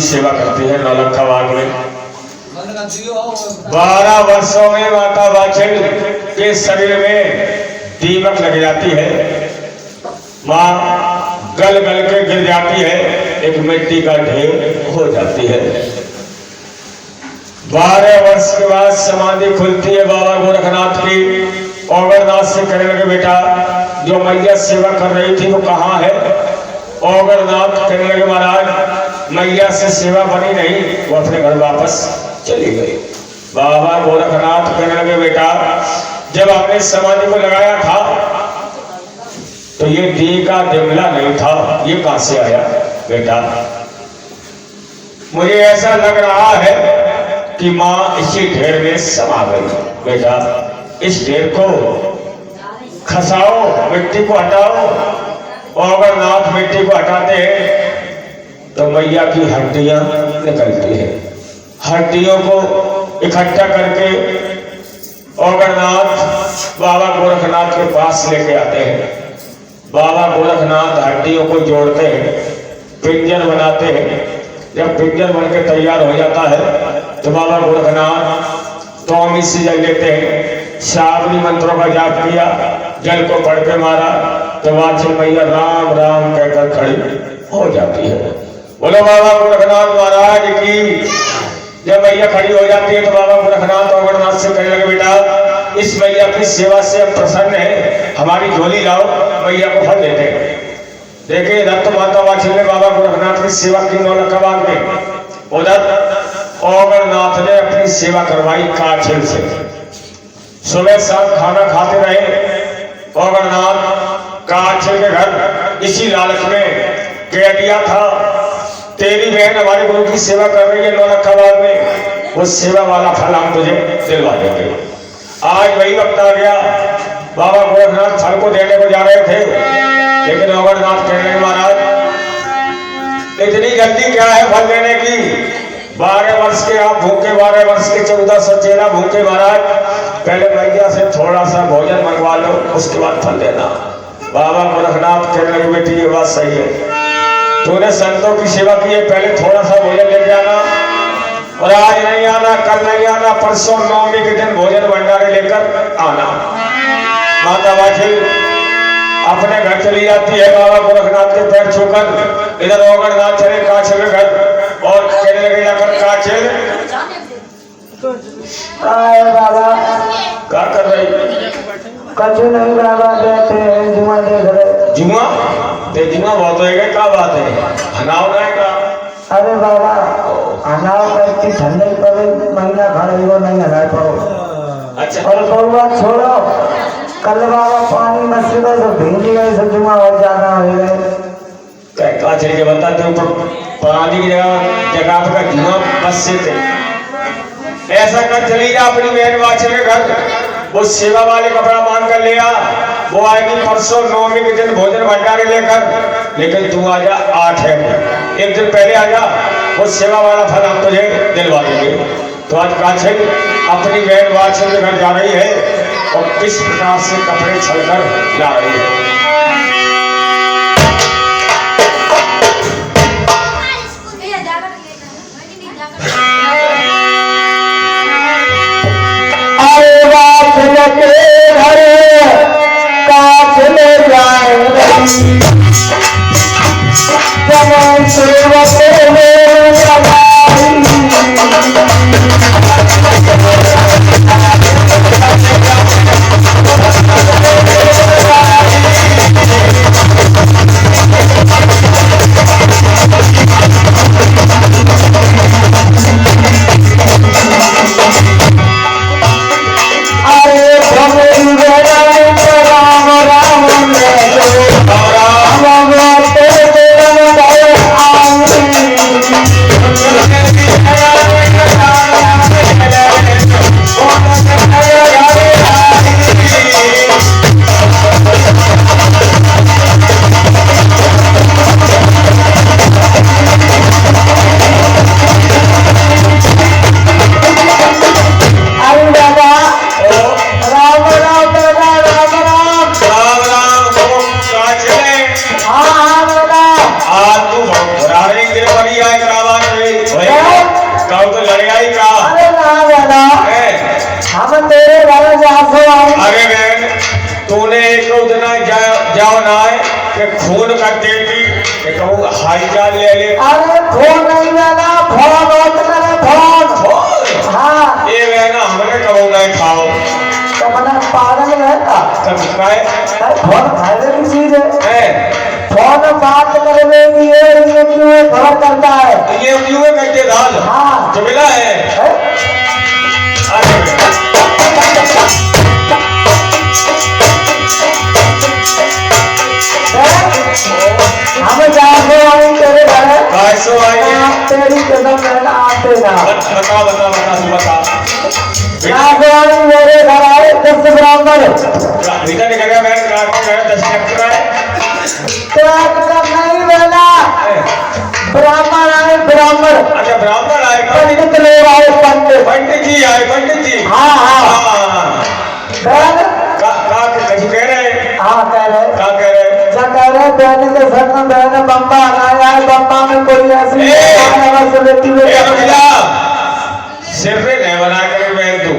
सेवा करती है नौलखा बाग में। 12 वर्षों में माता वाचन के शरीर में दीमक लग जाती है, माँ गल गल के गिर जाती है, एक मिट्टी का ढेर हो जाती है। 12 वर्ष के बाद समाधि खुलती है बाबा गोरखनाथ की। औगरनाथ से कहने लगे बेटा जो मैया सेवा कर रही थी वो कहाँ है? औगरनाथ कहने लगे महाराज मैया से सेवा बनी नहीं, वो अपने घर वापस चली गई। बाबा गोरखनाथ कहने लगे बेटा जब आपने समाधि को लगाया था तो ये दी का दिमला नहीं था, ये कहां से आया बेटा? मुझे ऐसा लग रहा है कि माँ इसी ढेर में समा गई। बेटा इस ढेर को खसाओ, मिट्टी को हटाओ। औगरनाथ मिट्टी को हटाते हैं तो मैया की हड्डियां निकलती है। हड्डियों को इकट्ठा करके औगरनाथ बाबा गोरखनाथ के पास लेके आते हैं। बाबा गोरखनाथ हड्डियों को जोड़ते हैं, पिंजर बनाते हैं। जब पिंजर बन के तैयार हो जाता है तो बाबा गोरखनाथ तौमी से जल लेते हैं। श्रावणी मंत्रों का जाप किया, जल को पढ़ के मारा तो वाचन मैया राम राम कहकर खड़ी हो जाती है। बोलो बाबा गोरखनाथ महाराज की। जब मैया खड़ी हो जाती है तो बाबा गोरखनाथ औगरनाथ से कहने लगे बेटा इस मैया की सेवा से प्रसन्न है, हमारी झोली लाओ, मैया को फल देते हैं। देखिए रक्त माता वाचन ने बाबा गोरखनाथ की सेवा की नौलखा बाग में। उधर औगरनाथ ने अपनी सेवा करवाई काछिल से। सुबह शाम खाना खाते रहे। औगरनाथ काछिल के घर इसी लालच में कह दिया था तेरी बहन हमारे गुरु की सेवा कर रही है नौलखा बाग में, वो सेवा वाला फल हम तुझे दिलवा देंगे। आज वही वक्त आ गया। बाबा गोरखनाथ फल को देने को जा रहे थे, लेकिन औगरनाथ कह रहे महाराज इतनी जल्दी क्या है फल देने की? 12 वर्ष के आप भूखे, 12 वर्ष के 1400 चेला भूखे महाराज, पहले मैया से थोड़ा सा भोजन मंगवा लो, उसके बाद फल देना। बाबा गोरखनाथ कहने लगे बेटी ये बात सही है, तूने संतों की सेवा की है, पहले थोड़ा सा भोजन लेके आना, और आज नहीं आना, कल नहीं आना, परसों नवमी के दिन भोजन भंडारे लेकर आना। माता वाचिल अपने घर चली जाती है बाबा गोरखनाथ के पैर छूकर। इधर औगरनाथ चले काछिल के घर और कहने लगे जाकर काछिल बाबा क्या कर रही? कछु नहीं बाबा, बैठे हैं जुआ देख रहे। जुआ ते जुआ बहुत होएगा, क्या बात है? हनाव रहेगा। अरे बाबा अनाव करती ठंडे पर महीना खड़े वो नहीं हना पाओ। अच्छा और बउआ छोड़ो, कल बाबा पानी में से तो भीग गए तो जुआ और ज्यादा हो गए। काछिल के बताते ऊपर पानी की जगह का जुआ बस से थे। ऐसा कर चली जा अपनी बहन वाचिल के घर, वो सेवा वाले कपड़ा मान कर ले आ, वो आएगी परसों नवमी के दिन भोजन भंडारे लेकर, लेकिन तू आ जा 8 है, एक दिन पहले आ जा, वो सेवा वाला फल हम तुझे दिलवा देंगे। तो आज काछे अपनी बहन वाचन के घर जा रही है और किस प्रकार से कपड़े छलकर ला रही है। के घर काछ ले जाएंगे जब सेवक में लगाई जाओ ना है कि खून कर देती कि कहूँ हाईजाल ले ले। अरे खून नहीं लेना, फोन होत करे फोन। हाँ ये वे ना हमने कहूँ नहीं खाओ तो मना पागल रहता तब काय फोन फायदे की चीज है। फोन बात करने की ये क्यों खबर करता है, ये क्यों है कहते दाल। हाँ जो मिला है हम जाके आई तेरे घर कैसो आई तेरी कसम मैंने आते ना बता बता बता तू बता जाके आई मेरे घर आए 10 ब्राह्मण भीतर निकल गया। मैं रात को 10 ट्रैक्टर आए तो एकदम नहीं बोला ब्राह्मण आए ब्राह्मण। अच्छा ब्राह्मण आए, पंडित लोग आए पंडित जी आए पंडित जी। हाँ हाँ कह रहे हाँ कह रहे क्या कह रहे कह रहे बहन के सर में बहन बम्बा आया है, बम्बा में कोई ऐसी सिर पे नहीं बना कर बहन तू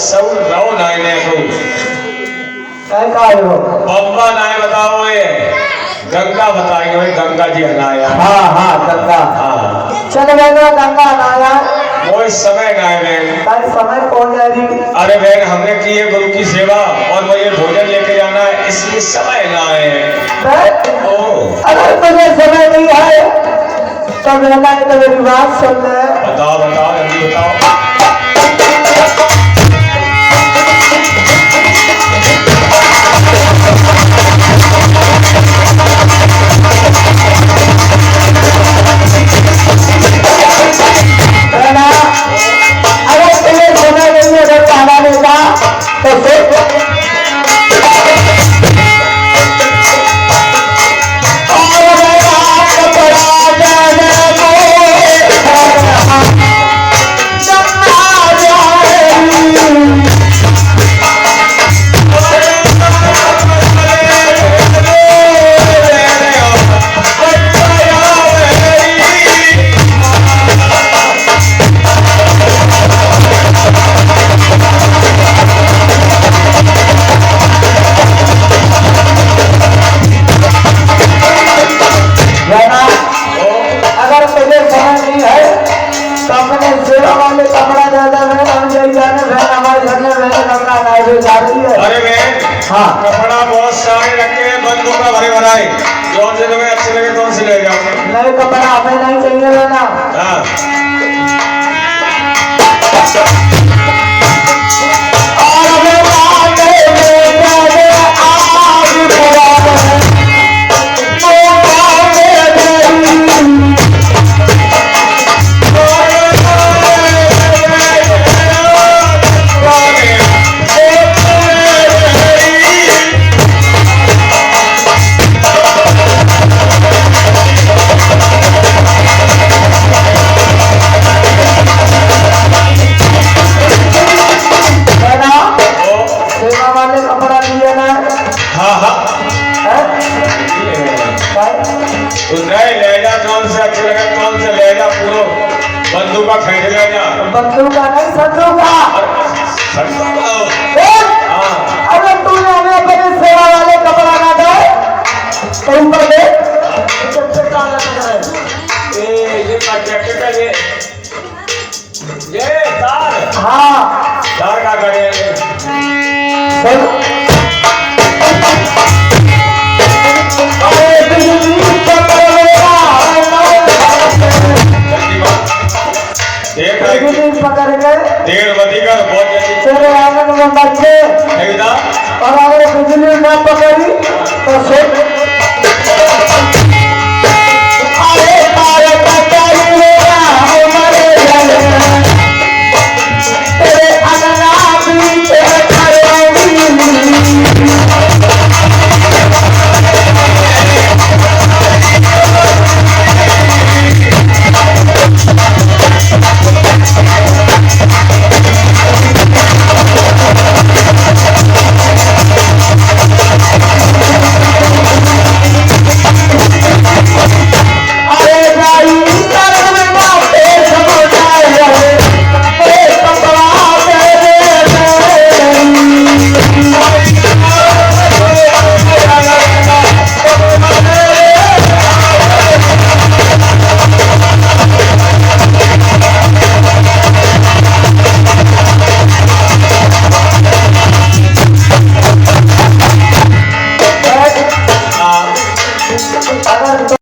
सब रहो नाई तू बम्बा नाई बताओ ये गंगा बताएंगे भाई गंगा जी हलाया। हाँ हाँ गंगा हाँ चल गंगा गंगा हलाया वो समय ना है बहन समय कौन जाएगी। अरे बहन हमने की है गुरु की सेवा और मुझे भोजन लेके जाना है इसलिए समय ना है। अगर तुझे समय नहीं है तो मेरा तो मेरी बात सुन ले। बताओ बताओ जल्दी बताओ। अगर तुम्हें समय नहीं है अगर खाना लेगा तो हाँ कपड़ा बहुत सारे रखे हैं बंदूक का भरे भराए कौन से तुम्हें अच्छे लगे कौन से ले जाओ। नहीं कपड़ा हमें नहीं चाहिए लेना। हाँ जा कौन से अच्छे लगे कौन से ले जा पूरा बंदूक का खींच ले जा बंदूक का नहीं संदूक का हाँ अरे तूने हमें अपने सेवा वाले कपड़ा ना दे कहीं पर दे ये जैकेट है ये तार हाँ तार का करे अरे बिजली पकड़ेगा देख बिजली पकड़ के देर बदी कर बहुत जल्दी तेरे आंगन में बच्चे नहीं ना और अगर बिजली न पकड़ी तो सोच